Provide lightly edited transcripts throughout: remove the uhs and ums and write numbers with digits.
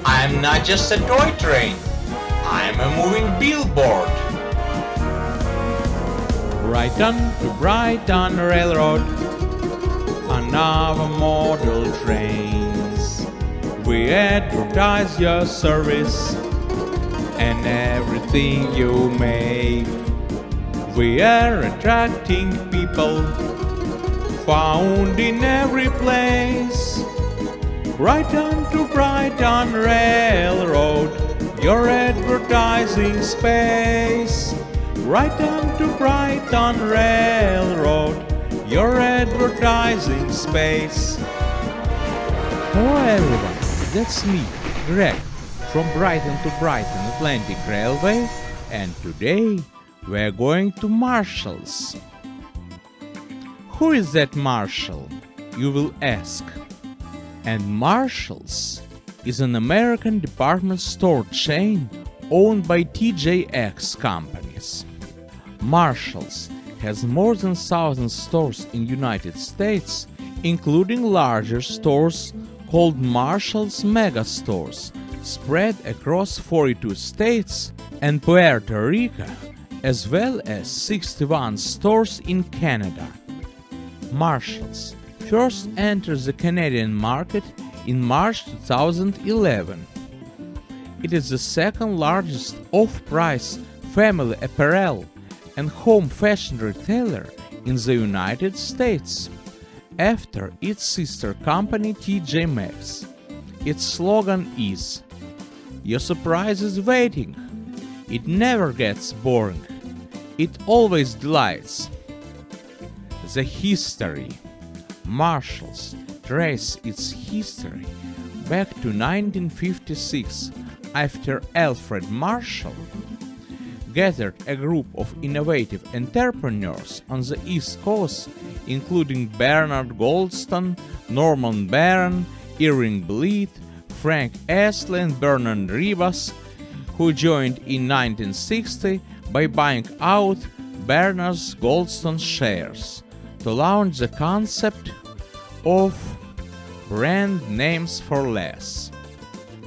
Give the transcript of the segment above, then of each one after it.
I'm not just a toy train. I'm a moving billboard. Brighton2Brighton Railroad on our model trains. We advertise your service and everything you make. We are attracting people found in every place. Brighton2Brighton Railroad, your advertising space. Brighton2Brighton Railroad, your advertising space. Hello everyone, that's me, Greg, from Brighton2Brighton Atlantic Railway, and today we're going to Marshalls. Who is that Marshall, you will ask? And Marshalls is an American department store chain owned by TJX Companies. Marshalls has more than 1,000 stores in United States, including larger stores called Marshalls MegaStores, spread across 42 states and Puerto Rico, as well as 61 stores in Canada. Marshalls first entered the Canadian market in March 2011. It is the second largest off-price family apparel and home fashion retailer in the United States, after its sister company TJ Maxx. Its slogan is, "Your surprise is waiting." It never gets boring. It always delights. The history. Marshalls trace its history back to 1956, after Alfred Marshall gathered a group of innovative entrepreneurs on the East Coast, including Bernard Goldston, Norman Barren, Irving Blied, Frank Estey, and Bernard Riva, who joined in 1960 by buying out Bernard's Goldston shares to launch the concept of brand names for less.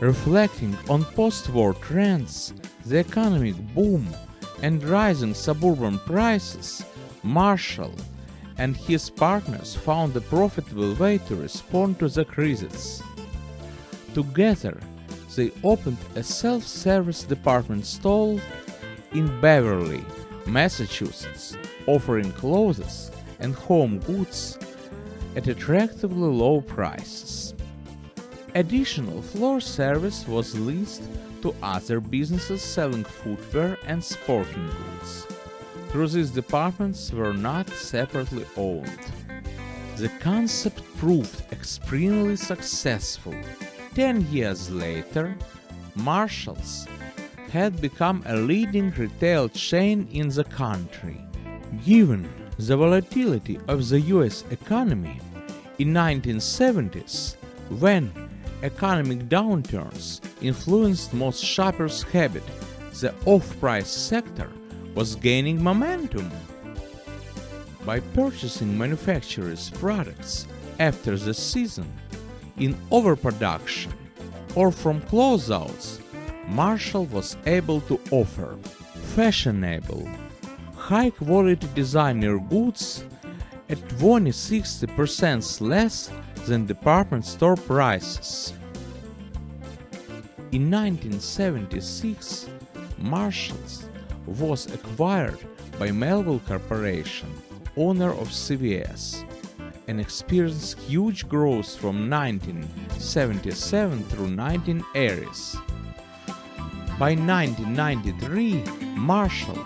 Reflecting on post-war trends, the economic boom, and rising suburban prices, Marshall and his partners found a profitable way to respond to the crisis. Together, they opened a self-service department store in Beverly, Massachusetts, offering clothes and home goods at attractively low prices. Additional floor service was leased to other businesses selling footwear and sporting goods. Though these departments were not separately owned. The concept proved extremely successful. 10 years later, Marshalls had become a leading retail chain in the country. Given the volatility of the US economy in 1970s, when economic downturns influenced most shoppers' habit, the off-price sector was gaining momentum. By purchasing manufacturers' products after the season, in overproduction, or from closeouts, Marshall was able to offer fashionable, high-quality designer goods at 20-60% less than department store prices. In 1976, Marshalls was acquired by Melville Corporation, owner of CVS, and experienced huge growth from 1977 through 1980s. By 1993, Marshall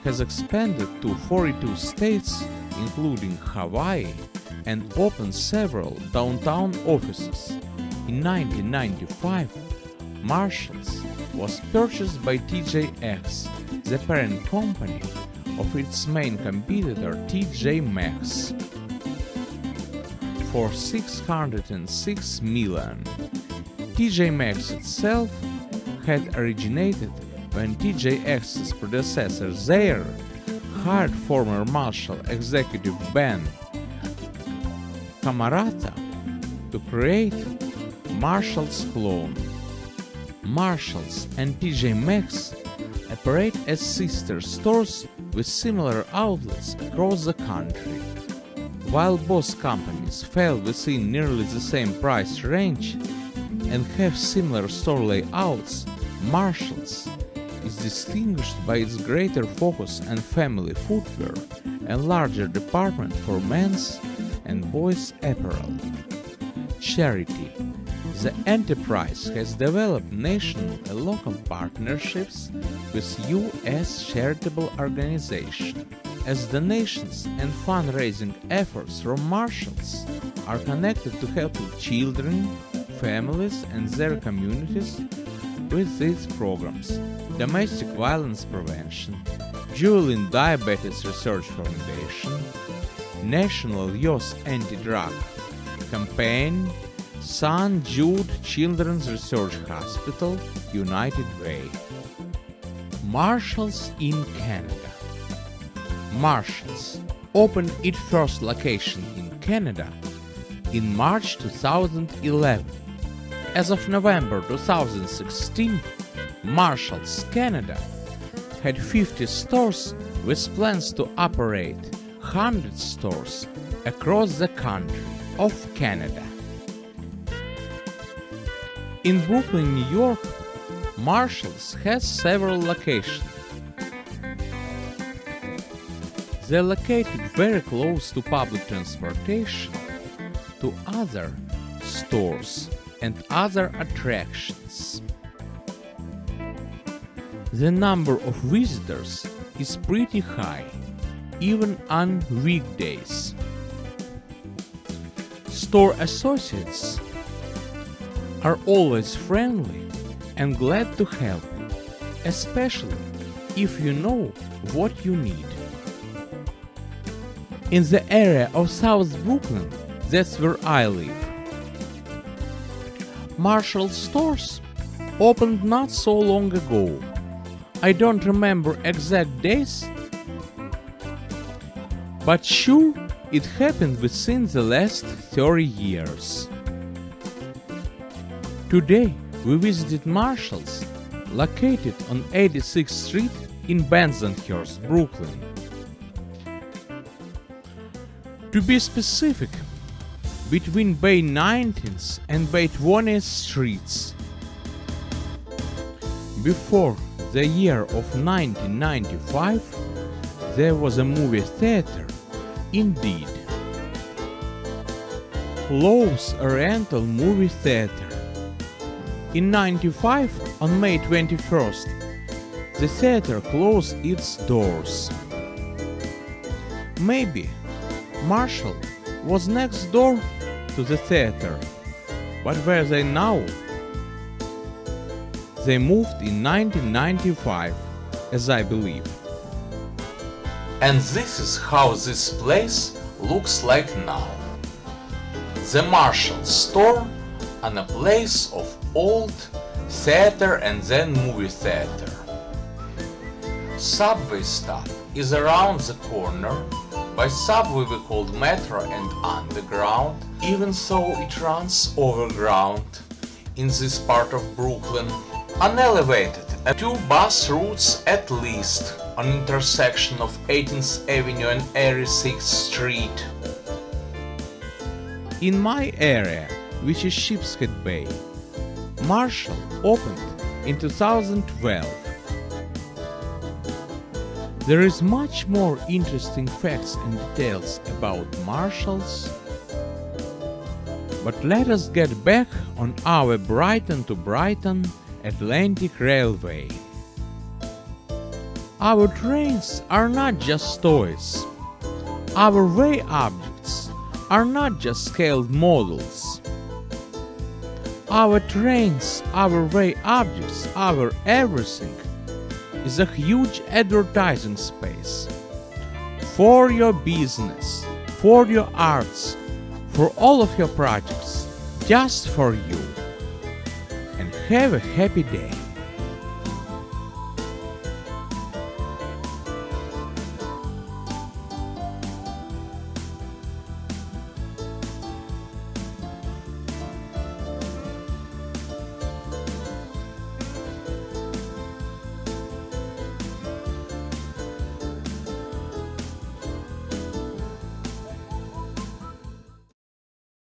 has expanded to 42 states, including Hawaii, and opened several downtown offices. In 1995, Marshalls was purchased by TJX, the parent company of its main competitor TJ Maxx, for $606 million. TJ Maxx itself had originated when TJX's predecessor Zaire hired former Marshall executive Ben Camarata to create Marshalls clone. Marshalls and TJ Maxx operate as sister stores with similar outlets across the country. While both companies fall within nearly the same price range and have similar store layouts, Marshalls is distinguished by its greater focus on family footwear and larger department for men's and boys' apparel. Charity. The enterprise has developed national and local partnerships with U.S. charitable organizations, as donations and fundraising efforts from Marshalls are connected to helping children, families, and their communities with these programs: Domestic Violence Prevention, Juvenile Diabetes Research Foundation, National Youth Anti-Drug Campaign, St. Jude Children's Research Hospital, United Way. Marshalls in Canada. Marshalls opened its first location in Canada in March 2011. As of November 2016, Marshalls Canada had 50 stores with plans to operate 100 stores across the country of Canada. In Brooklyn, New York, Marshalls has several locations. They're located very close to public transportation, to other stores and other attractions. The number of visitors is pretty high, even on weekdays. Store associates are always friendly and glad to help, especially if you know what you need. In the area of South Brooklyn, that's where I live. Marshalls stores opened not so long ago. I don't remember exact days, but sure it happened within the last 30 years. Today we visited Marshalls, located on 86th Street in Bensonhurst, Brooklyn. To be specific, between Bay 19th and Bay 20th Streets. Before the year of 1995, there was a movie theater, indeed. Lowe's Oriental Movie Theater. In 95, on May 21st, the theater closed its doors. Maybe Marshall was next door to the theater, but where they now? They moved in 1995, as I believe. And this is how this place looks like now. The Marshalls store on a place of old theater and then movie theater. Subway stop is around the corner. By subway we called metro and underground, even though it runs overground in this part of Brooklyn. Unelevated, 2 bus routes at least on intersection of 18th Avenue and 86th Street. In my area, which is Sheepshead Bay, Marshall opened in 2012. There is much more interesting facts and details about Marshalls, but let us get back on our Brighton to Brighton Atlantic Railway. Our trains are not just toys. Our way objects are not just scaled models. Our trains, our way objects, our everything is a huge advertising space for your business, for your arts, for all of your projects, just for you. And have a happy day.